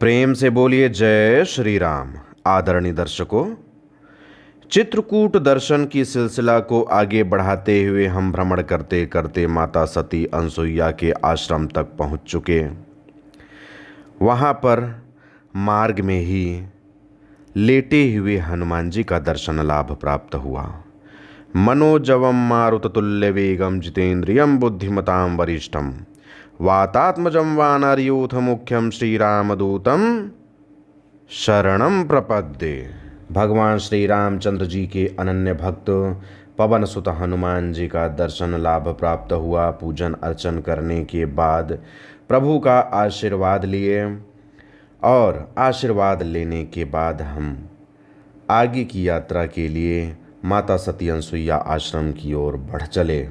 प्रेम से बोलिए जय श्री राम। आदरणीय दर्शकों, चित्रकूट दर्शन की सिलसिला को आगे बढ़ाते हुए हम भ्रमण करते करते माता सती अनसुईया के आश्रम तक पहुंच चुके। वहां पर मार्ग में ही लेटे हुए हनुमान जी का दर्शन लाभ प्राप्त हुआ। मनोजवम मारुततुल्य वेगम जितेन्द्रियम बुद्धिमतां वरिष्ठम वातात्मजं वानरयूथ मुख्यम श्री रामदूतम शरणम प्रपद्ये। भगवान श्री रामचंद्र जी के अनन्य भक्त पवन सुत हनुमान जी का दर्शन लाभ प्राप्त हुआ। पूजन अर्चन करने के बाद प्रभु का आशीर्वाद लिए और आशीर्वाद लेने के बाद हम आगे की यात्रा के लिए माता सती अनसुईया आश्रम की ओर बढ़ चले।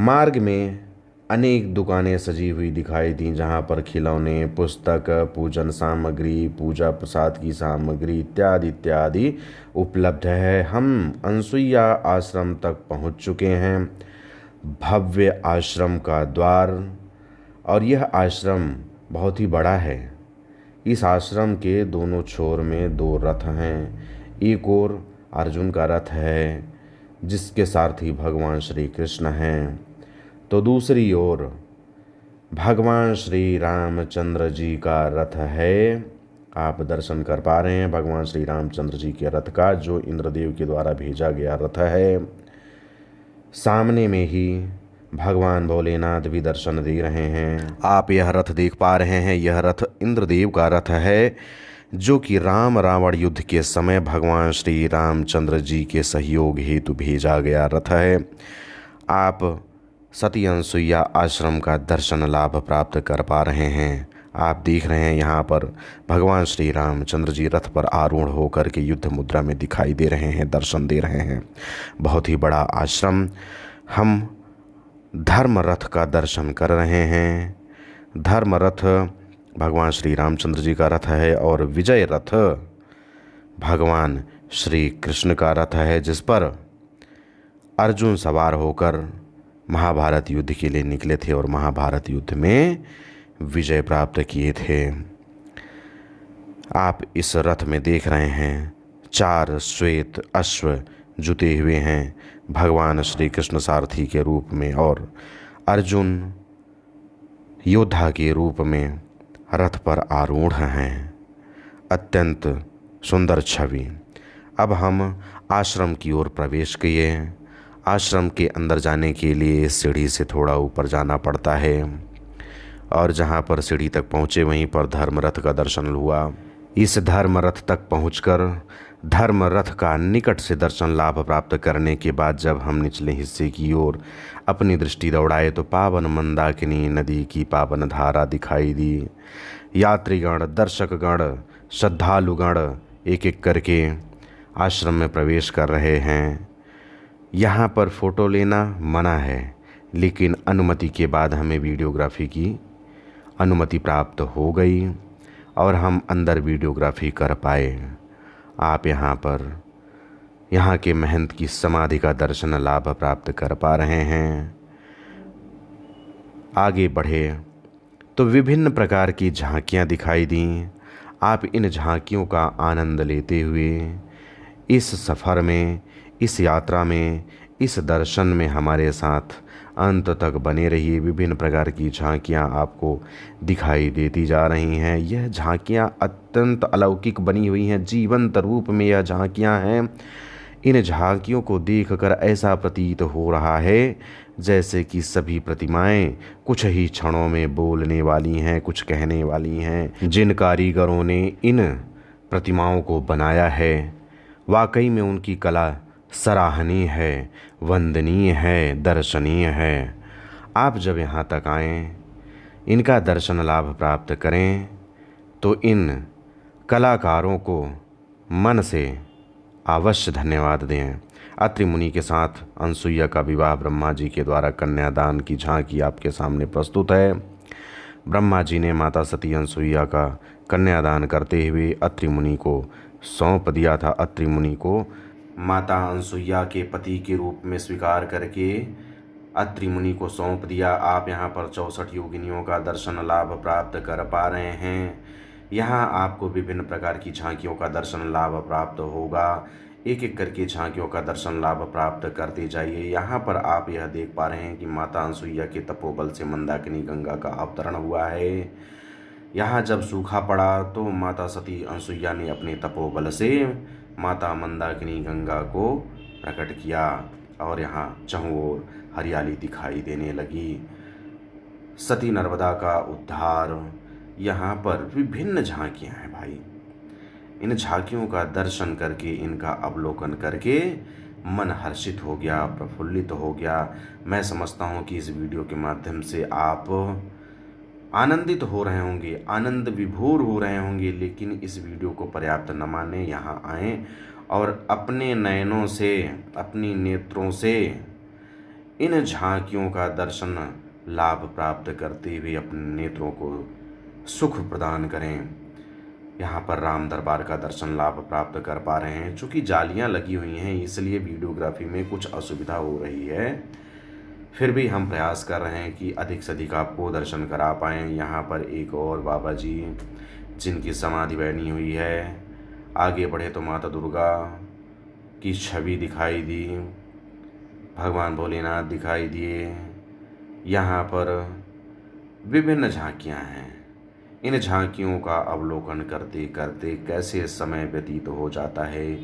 मार्ग में अनेक दुकानें सजी हुई दिखाई दी, जहाँ पर खिलौने, पुस्तक, पूजन सामग्री, पूजा प्रसाद की सामग्री इत्यादि इत्यादि उपलब्ध है। हम अनसुईया आश्रम तक पहुँच चुके हैं। भव्य आश्रम का द्वार, और यह आश्रम बहुत ही बड़ा है। इस आश्रम के दोनों छोर में दो रथ हैं। एक ओर अर्जुन का रथ है जिसके सारथी भगवान श्री कृष्ण हैं, तो दूसरी ओर भगवान श्री रामचंद्र जी का रथ है। आप दर्शन कर पा रहे हैं भगवान श्री रामचंद्र जी के रथ का, जो इंद्रदेव के द्वारा भेजा गया रथ है। सामने में ही भगवान भोलेनाथ भी दर्शन दे रहे हैं। आप यह रथ देख पा रहे हैं, यह रथ इंद्रदेव का रथ है, जो कि राम रावण युद्ध के समय भगवान श्री रामचंद्र जी के सहयोग हेतु भेजा गया रथ है। आप सती अनसुईया आश्रम का दर्शन लाभ प्राप्त कर पा रहे हैं। आप देख रहे हैं यहाँ पर भगवान श्री रामचंद्र जी रथ पर आरूढ़ होकर के युद्ध मुद्रा में दिखाई दे रहे हैं, दर्शन दे रहे हैं। बहुत ही बड़ा आश्रम। हम धर्म रथ का दर्शन कर रहे हैं। धर्म रथ भगवान श्री रामचंद्र जी का रथ है और विजय रथ भगवान श्री कृष्ण का रथ है, जिस पर अर्जुन सवार होकर महाभारत युद्ध के लिए निकले थे और महाभारत युद्ध में विजय प्राप्त किए थे। आप इस रथ में देख रहे हैं 4 श्वेत अश्व जुते हुए हैं भगवान श्री कृष्ण सारथी के रूप में, और अर्जुन योद्धा के रूप में रथ पर आरूढ़ हैं। अत्यंत सुंदर छवि। अब हम आश्रम की ओर प्रवेश किए। आश्रम के अंदर जाने के लिए सीढ़ी से थोड़ा ऊपर जाना पड़ता है, और जहाँ पर सीढ़ी तक पहुँचे वहीं पर धर्म रथ का दर्शन हुआ। इस धर्म रथ तक पहुँचकर धर्म रथ का निकट से दर्शन लाभ प्राप्त करने के बाद जब हम निचले हिस्से की ओर अपनी दृष्टि दौड़ाए तो पावन मंदाकिनी नदी की पावन धारा दिखाई दी। यात्रीगण, दर्शकगण, श्रद्धालुगण एक एक करके आश्रम में प्रवेश कर रहे हैं। यहाँ पर फ़ोटो लेना मना है, लेकिन अनुमति के बाद हमें वीडियोग्राफी की अनुमति प्राप्त हो गई और हम अंदर वीडियोग्राफी कर पाए। आप यहाँ के महंत की समाधि का दर्शन लाभ प्राप्त कर पा रहे हैं। आगे बढ़े तो विभिन्न प्रकार की झांकियाँ दिखाई दी। आप इन झांकियों का आनंद लेते हुए इस सफ़र में, इस यात्रा में, इस दर्शन में हमारे साथ अंत तक बने रहिए। विभिन्न प्रकार की झांकियाँ आपको दिखाई देती जा रही हैं। यह झांकियाँ अत्यंत अलौकिक बनी हुई हैं, जीवंत रूप में यह झांकियाँ हैं। इन झांकियों को देखकर ऐसा प्रतीत हो रहा है जैसे कि सभी प्रतिमाएं कुछ ही क्षणों में बोलने वाली हैं, कुछ कहने वाली हैं। जिन कारीगरों ने इन प्रतिमाओं को बनाया है, वाकई में उनकी कला सराहनीय है, वंदनीय है, दर्शनीय है। आप जब यहाँ तक आएँ, इनका दर्शन लाभ प्राप्त करें तो इन कलाकारों को मन से अवश्य धन्यवाद दें। अत्रि मुनि के साथ अनसुईया का विवाह ब्रह्मा जी के द्वारा कन्यादान की झांकी आपके सामने प्रस्तुत है। ब्रह्मा जी ने माता सती अनसुईया का कन्यादान करते हुए अत्रि मुनि को सौंप दिया था। अत्रि मुनि को माता अनसुईया के पति के रूप में स्वीकार करके अत्रि मुनि को सौंप दिया। आप यहाँ पर 64 योगिनियों का दर्शन लाभ प्राप्त कर पा रहे हैं। यहाँ आपको विभिन्न प्रकार की झांकियों का दर्शन लाभ प्राप्त होगा। एक एक करके झांकियों का दर्शन लाभ प्राप्त करते जाइए। यहाँ पर आप यह देख पा रहे हैं कि माता अनसुईया के तपोबल से मंदाकिनी गंगा का अवतरण हुआ है। यहाँ जब सूखा पड़ा तो माता सती अनसुईया ने अपने तपोबल से माता मंदाकिनी गंगा को प्रकट किया और यहाँ चारों ओर हरियाली दिखाई देने लगी। सती नर्मदा का उद्धार, यहाँ पर विभिन्न झांकियाँ हैं भाई। इन झांकियों का दर्शन करके, इनका अवलोकन करके मन हर्षित हो गया, प्रफुल्लित हो गया। मैं समझता हूँ कि इस वीडियो के माध्यम से आप आनंदित हो रहे होंगे, आनंद विभोर हो रहे होंगे। लेकिन इस वीडियो को पर्याप्त न माने, यहाँ आएँ और अपने नयनों से, अपनी नेत्रों से इन झांकियों का दर्शन लाभ प्राप्त करते हुए अपने नेत्रों को सुख प्रदान करें। यहाँ पर राम दरबार का दर्शन लाभ प्राप्त कर पा रहे हैं। चूँकि जालियाँ लगी हुई हैं इसलिए वीडियोग्राफी में कुछ असुविधा हो रही है, फिर भी हम प्रयास कर रहे हैं कि अधिक से अधिक आपको दर्शन करा पाएँ। यहाँ पर एक और बाबा जी जिनकी समाधि बनी हुई है। आगे बढ़े तो माता दुर्गा की छवि दिखाई दी, भगवान भोलेनाथ दिखाई दिए। यहाँ पर विभिन्न झांकियाँ हैं। इन झांकियों का अवलोकन करते करते कैसे समय व्यतीत हो जाता है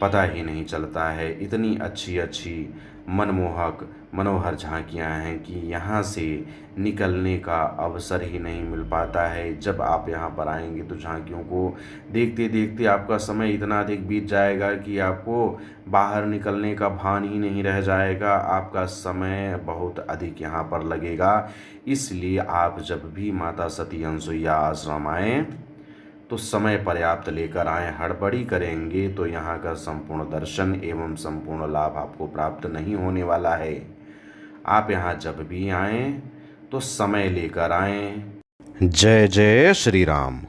पता ही नहीं चलता है। इतनी अच्छी अच्छी मनमोहक मनोहर झांकियाँ हैं कि यहाँ से निकलने का अवसर ही नहीं मिल पाता है। जब आप यहाँ पर आएंगे तो झांकियों को देखते देखते आपका समय इतना अधिक बीत जाएगा कि आपको बाहर निकलने का भान ही नहीं रह जाएगा। आपका समय बहुत अधिक यहाँ पर लगेगा। इसलिए आप जब भी माता सती अनसुईया आश्रम आएँ तो समय पर्याप्त लेकर आएँ। हड़बड़ी करेंगे तो यहाँ का संपूर्ण दर्शन एवं संपूर्ण लाभ आपको प्राप्त नहीं होने वाला है। आप यहाँ जब भी आएँ तो समय लेकर आएँ। जय जय श्री राम।